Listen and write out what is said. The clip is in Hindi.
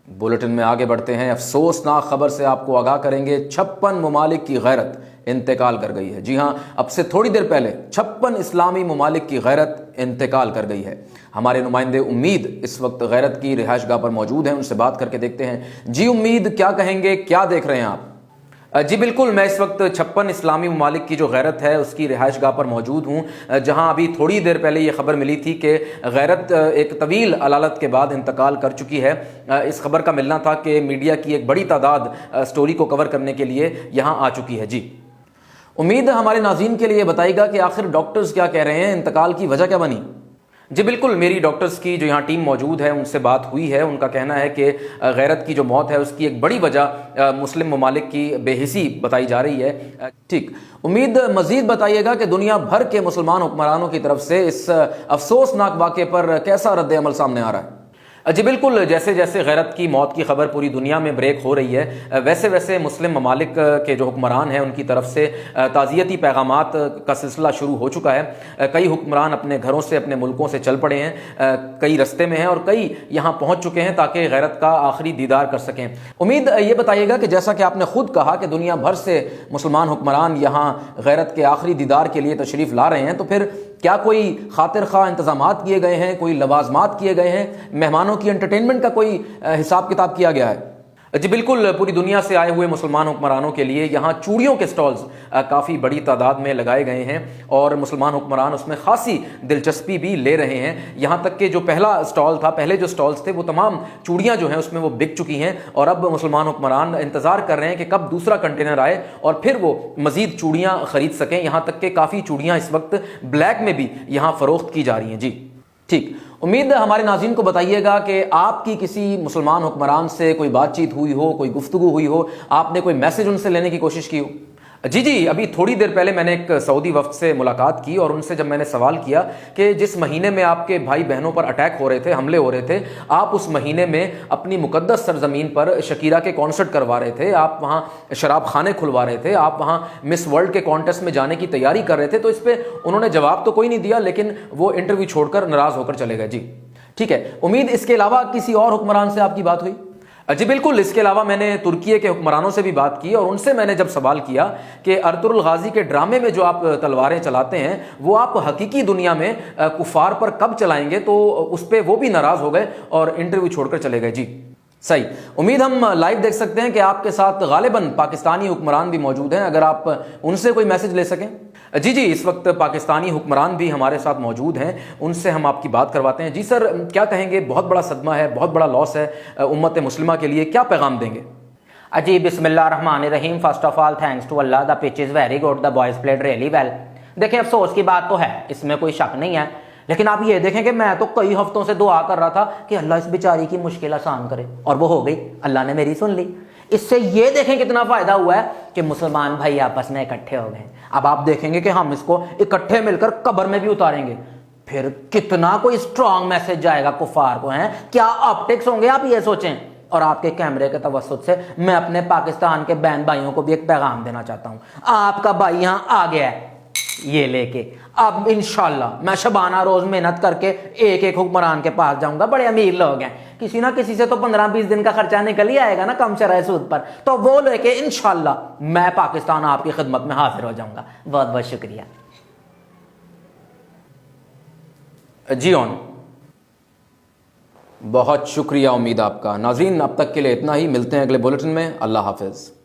बुलेटिन में आगे बढ़ते हैं। अफसोसनाक खबर से आपको आगाह करेंगे। 56 ममालिक की गैरत इंतकाल कर गई है। जी हां, अब से थोड़ी देर पहले 56 इस्लामी ममालिक की गैरत इंतकाल कर गई है। हमारे नुमाइंदे उम्मीद इस वक्त गैरत की रिहाइश गाह पर मौजूद हैं, उनसे बात करके देखते हैं। जी उम्मीद, क्या कहेंगे, क्या देख रहे हैं आप? जी बिल्कुल, मैं इस वक्त 56 इस्लामी ममालिक की जो गैरत है उसकी रिहाइश गाह पर मौजूद हूँ, जहाँ अभी थोड़ी देर पहले ये खबर मिली थी कि गैरत एक तवील अलालत के बाद इंतकाल कर चुकी है। इस खबर का मिलना था कि मीडिया की एक बड़ी तादाद स्टोरी को कवर करने के लिए यहाँ आ चुकी है। जी उम्मीद हमारे नाज़रीन के लिए बताइएगा कि आखिर डॉक्टर्स क्या कह रहे हैं, इंतकाल की वजह क्या बनी? जी बिल्कुल, मेरी डॉक्टर्स की जो यहाँ टीम मौजूद है उनसे बात हुई है। उनका कहना है कि गैरत की जो मौत है उसकी एक बड़ी वजह मुस्लिम ममालिक की बेहिसी बताई जा रही है। ठीक, उम्मीद मज़ीद बताइएगा कि दुनिया भर के मुसलमान हुक्मरानों की तरफ से इस अफसोसनाक वाक़े पर कैसा रद्द अमल सामने आ रहा है? जी बिल्कुल, जैसे जैसे गैरत की मौत की खबर पूरी दुनिया में ब्रेक हो रही है, वैसे वैसे मुस्लिम ममालिक के जो हुक्मरान हैं उनकी तरफ से ताज़ियती पैगामात का सिलसिला शुरू हो चुका है। कई हुक्मरान अपने घरों से, अपने मुल्कों से चल पड़े हैं, कई रस्ते में हैं और कई यहाँ पहुँच चुके हैं ताकि गैरत का आखिरी दीदार कर सकें। उम्मीद ये बताइएगा कि जैसा कि आपने खुद कहा कि दुनिया भर से मुसलमान हुक्मरान यहाँ गैरत के आखिरी दीदार के लिए तशरीफ़ ला रहे हैं, तो फिर क्या कोई खातिर खा इंतजामात किए गए हैं, कोई लवाजमात किए गए हैं, मेहमानों की एंटरटेनमेंट का कोई हिसाब किताब किया गया है? जी बिल्कुल, पूरी दुनिया से आए हुए मुसलमान हुक्मरानों के लिए यहाँ चूड़ियों के स्टॉल्स काफ़ी बड़ी तादाद में लगाए गए हैं और मुसलमान हुक्मरान उसमें खासी दिलचस्पी भी ले रहे हैं। यहाँ तक कि जो पहला स्टॉल था, पहले जो स्टॉल्स थे, वो तमाम चूड़ियाँ जो हैं उसमें वो बिक चुकी हैं और अब मुसलमान हुक्मरान इंतज़ार कर रहे हैं कि कब दूसरा कंटेनर आए और फिर वो मज़ीद चूड़ियाँ ख़रीद सकें। यहाँ तक कि काफ़ी चूड़ियाँ इस वक्त ब्लैक में भी यहाँ फ़रोख्त की जा रही हैं। जी ठीक, उम्मीद हमारे नाज़रीन को बताइएगा कि आपकी किसी मुसलमान हुक्मरान से कोई बातचीत हुई हो, कोई गुफ्तगू हुई हो, आपने कोई मैसेज उनसे लेने की कोशिश की हो। जी, अभी थोड़ी देर पहले मैंने एक सऊदी वफ्द से मुलाकात की और उनसे जब मैंने सवाल किया कि जिस महीने में आपके भाई बहनों पर अटैक हो रहे थे, हमले हो रहे थे, आप उस महीने में अपनी मुकद्दस सरजमीन पर शकीरा के कॉन्सर्ट करवा रहे थे, आप वहाँ शराब खाने खुलवा रहे थे, आप वहाँ मिस वर्ल्ड के कॉन्टेस्ट में जाने की तैयारी कर रहे थे, तो इस पर उन्होंने जवाब तो कोई नहीं दिया, लेकिन वो इंटरव्यू छोड़कर नाराज़ होकर चले गए। जी ठीक है, उम्मीद इसके अलावा किसी और हुक्मरान से आपकी बात हुई? जी बिल्कुल, इसके अलावा मैंने तुर्की के हुक्मरानों से भी बात की और उनसे मैंने जब सवाल किया कि अर्तुगरुल गाजी के ड्रामे में जो आप तलवारें चलाते हैं वो आप हकीकी दुनिया में कुफार पर कब चलाएंगे, तो उस पर वो भी नाराज़ हो गए और इंटरव्यू छोड़कर चले गए। जी सही, उम्मीद हम लाइव देख सकते हैं कि आपके साथ गालिबन पाकिस्तानी हुक्मरान भी मौजूद हैं, अगर आप उनसे कोई मैसेज ले सकें। जी, इस वक्त पाकिस्तानी हुक्मरान भी हमारे साथ मौजूद हैं, उनसे हम आपकी बात करवाते हैं। जी सर, क्या कहेंगे? बहुत बड़ा सदमा है, बहुत बड़ा लॉस है उम्मत मुस्लिमा के लिए, क्या पैगाम देंगे? जी बिस्मिल्लाहिर्रहमानिर्रहीम। First of all thanks to Allah, the pitch is very good, the boys played really well. देखिए, अफसोस की बात तो है, इसमें कोई शक नहीं है, लेकिन आप ये देखें कि मैं तो कई हफ्तों से दुआ कर रहा था कि अल्लाह इस बेचारी की मुश्किल आसान करे, और वो हो गई, अल्लाह ने मेरी सुन ली। इससे ये देखें कितना फायदा हुआ है कि मुसलमान भाई आपस में इकट्ठे हो गए। अब आप देखेंगे कि हम इसको इकट्ठे मिलकर कब्र में भी उतारेंगे, फिर कितना कोई स्ट्रांग मैसेज जाएगा कुफार को, हैं क्या ऑप्टिक्स होंगे, आप ये सोचें। और आपके कैमरे के तवस्सुत से मैं अपने पाकिस्तान के बहन भाइयों को भी एक पैगाम देना चाहता हूँ। आपका भाई यहाँ आ गया है ये लेके, अब इंशाल्लाह मैं शबाना रोज मेहनत करके एक एक हुक्मरान के पास जाऊंगा। बड़े अमीर लोग हैं, किसी ना किसी से तो 15-20 दिन का खर्चा निकल ही आएगा ना कम शरह सूद पर, तो वो लेके इंशाल्लाह मैं पाकिस्तान आपकी खिदमत में हाजिर हो जाऊंगा। बहुत बहुत शुक्रिया। जी ऑन, बहुत शुक्रिया, उम्मीद आपका। नाज़रीन, अब तक के लिए इतना ही, मिलते हैं अगले बुलेटिन में। अल्लाह हाफिज़।